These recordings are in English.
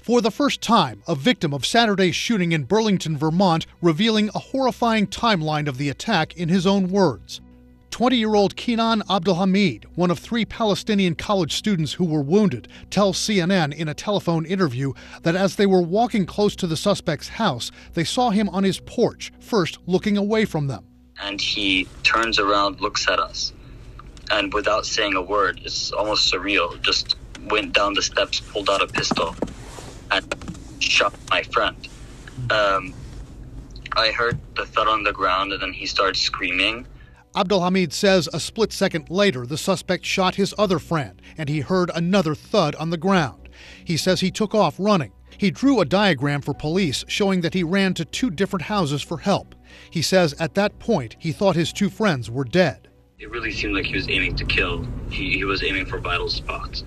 For the first time, a victim of Saturday's shooting in Burlington, Vermont, revealing a horrifying timeline of the attack in his own words. 20-year-old Kinnan Abdalhamid, one of 3 Palestinian college students who were wounded, tells CNN in a telephone interview that as they were walking close to the suspect's house, they saw him on his porch, first looking away from them. And he turns around, looks at us, and without saying a word, it's almost surreal, just went down the steps, pulled out a pistol, and shot my friend. I heard the thud on the ground, and then he started screaming. Abdalhamid says a split second later, the suspect shot his other friend, and he heard another thud on the ground. He says he took off running. He drew a diagram for police showing that he ran to 2 different houses for help. He says at that point, he thought his 2 friends were dead. It really seemed like he was aiming to kill. He was aiming for vital spots,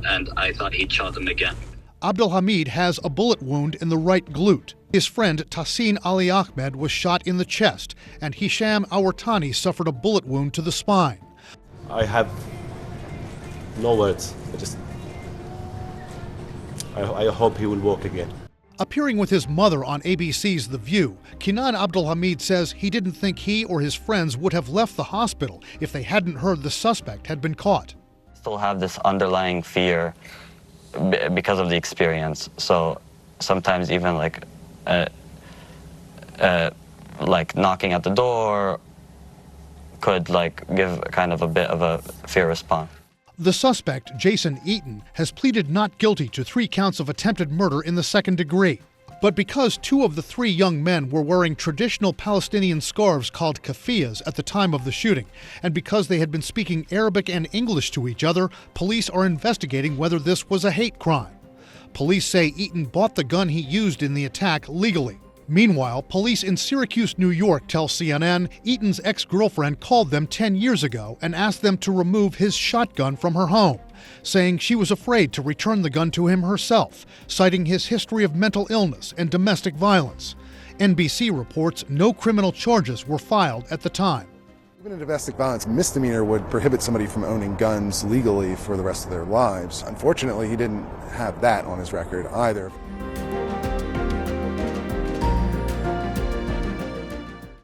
and I thought he'd shot them again. Abdalhamid has a bullet wound in the right glute. His friend Tassin Ali Ahmed was shot in the chest, and Hisham Awartani suffered a bullet wound to the spine. I have no words. I hope he will walk again. Appearing with his mother on ABC's The View, Kinnan Abdalhamid says he didn't think he or his friends would have left the hospital if they hadn't heard the suspect had been caught. Still have this underlying fear because of the experience. So sometimes even like knocking at the door could give kind of a bit of a fear response. The suspect, Jason Eaton, has pleaded not guilty to 3 counts of attempted murder in the 2nd degree. But because 2 of the 3 young men were wearing traditional Palestinian scarves called keffiyehs at the time of the shooting, and because they had been speaking Arabic and English to each other, police are investigating whether this was a hate crime. Police say Eaton bought the gun he used in the attack legally. Meanwhile, police in Syracuse, New York tell CNN Eaton's ex-girlfriend called them 10 years ago and asked them to remove his shotgun from her home, saying she was afraid to return the gun to him herself, citing his history of mental illness and domestic violence. NBC reports no criminal charges were filed at the time. Even a domestic violence misdemeanor would prohibit somebody from owning guns legally for the rest of their lives. Unfortunately, he didn't have that on his record either.